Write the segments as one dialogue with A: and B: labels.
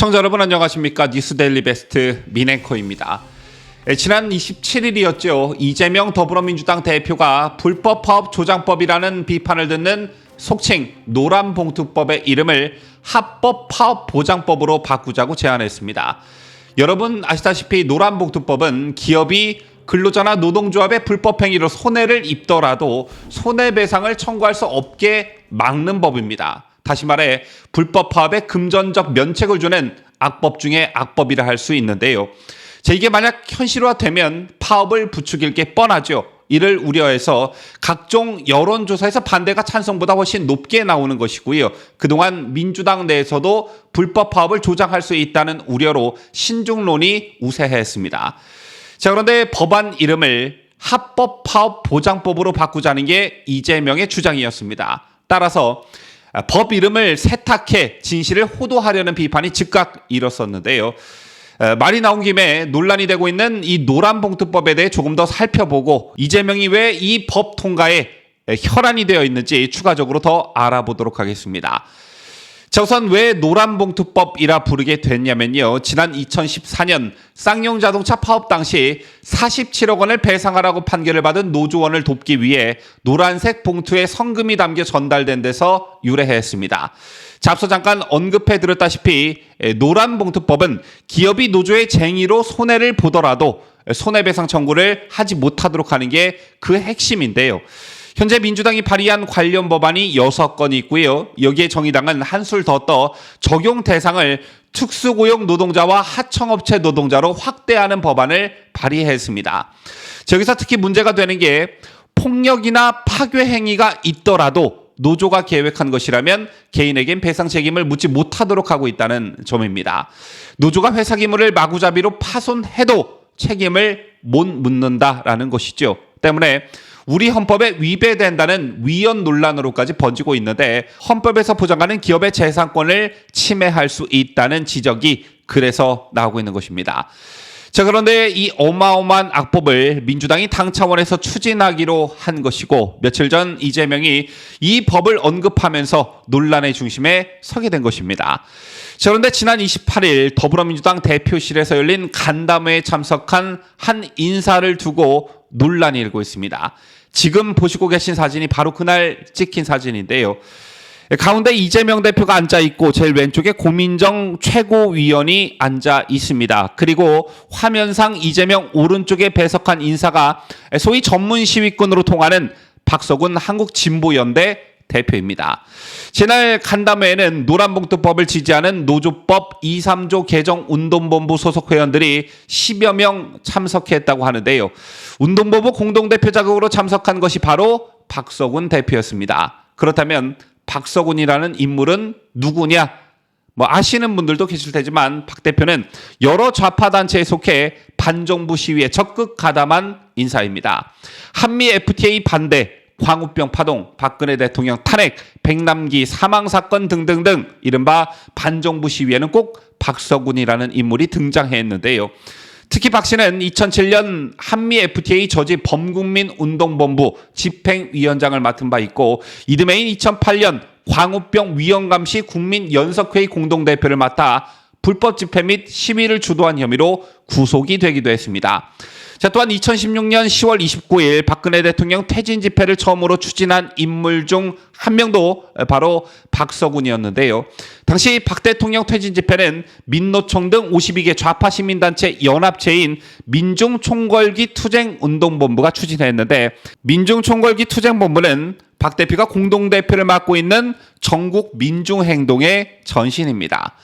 A: 시청자 여러분 안녕하십니까? 뉴스데일리 베스트 민앵커입니다. 지난 27일이었죠. 이재명 더불어민주당 대표가 불법 파업 조장법이라는 비판을 듣는 속칭 노란봉투법의 이름을 합법 파업 보장법으로 바꾸자고 제안했습니다. 여러분 아시다시피 노란봉투법은 기업이 근로자나 노동조합의 불법 행위로 손해를 입더라도 손해배상을 청구할 수 없게 막는 법입니다. 다시 말해 불법 파업에 금전적 면책을 주는 악법 중에 악법이라 할 수 있는데요. 이게 만약 현실화되면 파업을 부추길 게 뻔하죠. 이를 우려해서 각종 여론조사에서 반대가 찬성보다 훨씬 높게 나오는 것이고요. 그동안 민주당 내에서도 불법 파업을 조장할 수 있다는 우려로 신중론이 우세했습니다. 그런데 법안 이름을 합법 파업 보장법으로 바꾸자는 게 이재명의 주장이었습니다. 따라서 법 이름을 세탁해 진실을 호도하려는 비판이 즉각 일었었는데요. 말이 나온 김에 논란이 되고 있는 이 노란봉투법에 대해 조금 더 살펴보고 이재명이 왜 이 법 통과에 혈안이 되어 있는지 추가적으로 더 알아보도록 하겠습니다. 우선 왜 노란봉투법이라 부르게 됐냐면요. 지난 2014년 쌍용 자동차 파업 당시 47억 원을 배상하라고 판결을 받은 노조원을 돕기 위해 노란색 봉투에 성금이 담겨 전달된 데서 유래했습니다. 앞서 잠깐 언급해 드렸다시피 노란봉투법은 기업이 노조의 쟁의로 손해를 보더라도 손해배상 청구를 하지 못하도록 하는 게 그 핵심인데요. 현재 민주당이 발의한 관련 법안이 6건이 있고요. 여기에 정의당은 한술 더 떠 적용 대상을 특수고용 노동자와 하청업체 노동자로 확대하는 법안을 발의했습니다. 여기서 특히 문제가 되는 게 폭력이나 파괴 행위가 있더라도 노조가 계획한 것이라면 개인에겐 배상 책임을 묻지 못하도록 하고 있다는 점입니다. 노조가 회사 기물을 마구잡이로 파손해도 책임을 못 묻는다라는 것이죠. 때문에 우리 헌법에 위배된다는 위헌 논란으로까지 번지고 있는데 헌법에서 보장하는 기업의 재산권을 침해할 수 있다는 지적이 그래서 나오고 있는 것입니다. 그런데 이 어마어마한 악법을 민주당이 당 차원에서 추진하기로 한 것이고 며칠 전 이재명이 이 법을 언급하면서 논란의 중심에 서게 된 것입니다. 그런데 지난 28일 더불어민주당 대표실에서 열린 간담회에 참석한 한 인사를 두고 논란이 일고 있습니다. 지금 보시고 계신 사진이 바로 그날 찍힌 사진인데요. 가운데 이재명 대표가 앉아 있고 제일 왼쪽에 고민정 최고위원이 앉아 있습니다. 그리고 화면상 이재명 오른쪽에 배석한 인사가 소위 전문 시위꾼으로 통하는 박서군 한국진보연대 대표입니다. 지난 간담회에는 노란봉투법을 지지하는 노조법 2, 3조 개정 운동본부 소속 회원들이 10여 명 참석했다고 하는데요. 운동본부 공동대표 자격으로 참석한 것이 바로 박서군 대표였습니다. 그렇다면 박서군이라는 인물은 누구냐? 아시는 분들도 계실 테지만 박 대표는 여러 좌파 단체에 속해 반정부 시위에 적극 가담한 인사입니다. 한미 FTA 반대, 광우병 파동, 박근혜 대통령 탄핵, 백남기 사망 사건 등등등 이른바 반정부 시위에는 꼭 박서군이라는 인물이 등장했는데요. 특히 박 씨는 2007년 한미 FTA 저지 범국민 운동본부 집행위원장을 맡은 바 있고 이듬해인 2008년 광우병 위험감시 국민연석회의 공동대표를 맡아 불법 집회 및 시위를 주도한 혐의로 구속이 되기도 했습니다. 또한 2016년 10월 29일 박근혜 대통령 퇴진 집회를 처음으로 추진한 인물 중 한 명도 바로 박서군이었는데요. 당시 박 대통령 퇴진 집회는 민노총 등 52개 좌파 시민단체 연합체인 민중총궐기 투쟁운동본부가 추진했는데 민중총궐기 투쟁본부는 박 대표가 공동대표를 맡고 있는 전국 민중행동의 전신입니다.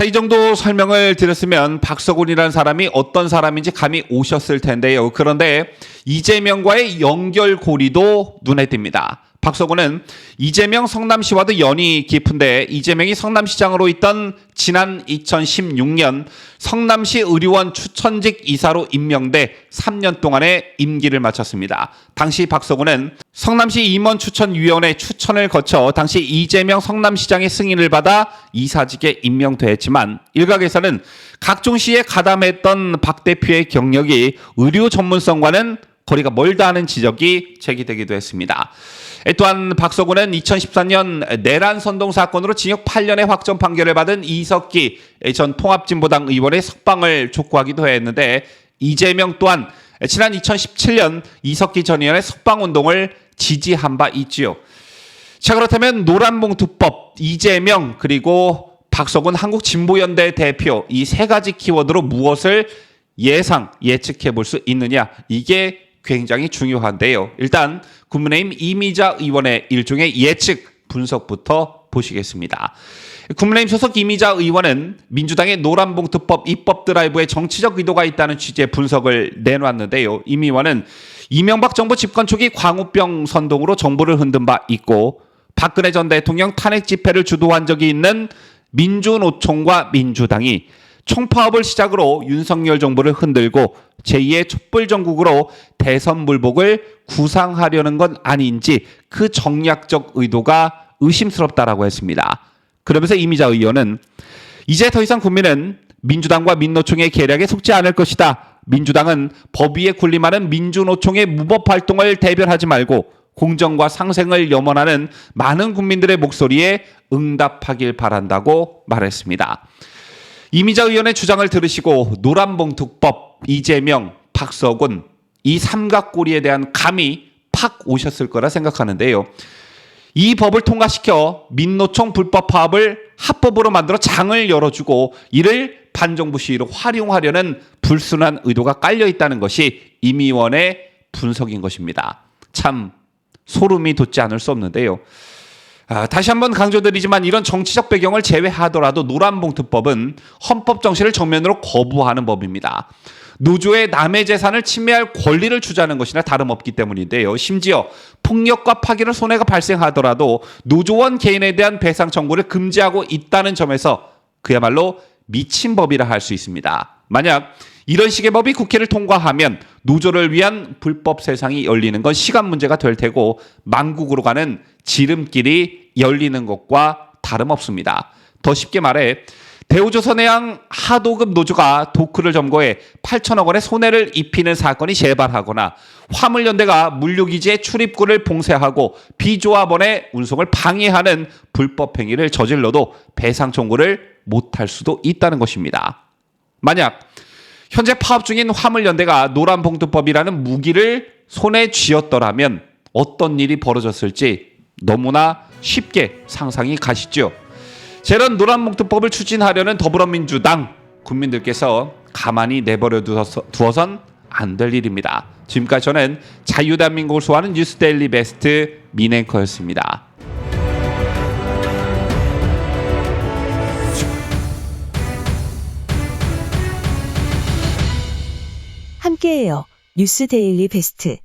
A: 이 정도 설명을 드렸으면 박서군이라는 사람이 어떤 사람인지 감이 오셨을 텐데요. 그런데 이재명과의 연결고리도 눈에 띕니다. 박서군은 이재명 성남시와도 연이 깊은데 이재명이 성남시장으로 있던 지난 2016년 성남시 의료원 추천직 이사로 임명돼 3년 동안의 임기를 마쳤습니다. 당시 박서군은 성남시 임원추천위원회 추천을 거쳐 당시 이재명 성남시장의 승인을 받아 이사직에 임명됐지만 일각에서는 각종 시에 가담했던 박 대표의 경력이 의료 전문성과는 거리가 멀다는 지적이 제기되기도 했습니다. 또한 박서군은 2014년 내란 선동 사건으로 징역 8년의 확정 판결을 받은 이석기 전 통합진보당 의원의 석방을 촉구하기도 했는데 이재명 또한 지난 2017년 이석기 전 의원의 석방운동을 지지한 바 있지요. 자, 그렇다면 노란봉투법, 이재명 그리고 박서군 한국진보연대 대표 이 세 가지 키워드로 무엇을 예측해 볼 수 있느냐, 이게 굉장히 중요한데요. 일단 국민의힘 이미자 의원의 일종의 예측 분석부터 보시겠습니다. 국민의힘 소속 이미자 의원은 민주당의 노란봉투법 입법 드라이브에 정치적 의도가 있다는 취지의 분석을 내놨는데요. 임 의원은 이명박 정부 집권 초기 광우병 선동으로 정부를 흔든 바 있고 박근혜 전 대통령 탄핵 집회를 주도한 적이 있는 민주노총과 민주당이 총파업을 시작으로 윤석열 정부를 흔들고 제2의 촛불정국으로 대선 불복을 구상하려는 건 아닌지 그 정략적 의도가 의심스럽다라고 했습니다. 그러면서 이미자 의원은 이제 더 이상 국민은 민주당과 민노총의 계략에 속지 않을 것이다. 민주당은 법 위에 군림하는 민주노총의 무법 활동을 대변하지 말고 공정과 상생을 염원하는 많은 국민들의 목소리에 응답하길 바란다고 말했습니다. 이미자 의원의 주장을 들으시고 노란봉투법, 이재명, 박서군 이 삼각고리에 대한 감이 팍 오셨을 거라 생각하는데요. 이 법을 통과시켜 민노총 불법 파업을 합법으로 만들어 장을 열어주고 이를 반정부 시위로 활용하려는 불순한 의도가 깔려 있다는 것이 임 의원의 분석인 것입니다. 참 소름이 돋지 않을 수 없는데요. 다시 한번 강조드리지만 이런 정치적 배경을 제외하더라도 노란봉투법은 헌법 정신을 정면으로 거부하는 법입니다. 노조의 남의 재산을 침해할 권리를 주자는 것이나 다름없기 때문인데요. 심지어 폭력과 파괴로 손해가 발생하더라도 노조원 개인에 대한 배상 청구를 금지하고 있다는 점에서 그야말로 미친 법이라 할 수 있습니다. 만약 이런 식의 법이 국회를 통과하면 노조를 위한 불법 세상이 열리는 건 시간 문제가 될 테고 만국으로 가는 지름길이 열리는 것과 다름없습니다. 더 쉽게 말해 대우조선해양 하도급 노조가 도크를 점거해 8천억 원의 손해를 입히는 사건이 재발하거나 화물연대가 물류기지의 출입구를 봉쇄하고 비조합원의 운송을 방해하는 불법 행위를 저질러도 배상 청구를 못할 수도 있다는 것입니다. 만약 현재 파업 중인 화물연대가 노란봉투법이라는 무기를 손에 쥐었더라면 어떤 일이 벌어졌을지 너무나 쉽게 상상이 가시죠. 이런 노란봉투법을 추진하려는 더불어민주당 국민들께서 가만히 내버려 두어선 안 될 일입니다. 지금까지 저는 자유대한민국을 소화하는 뉴스데일리 베스트 민앵커였습니다.
B: 함께해요. 뉴스데일리 베스트.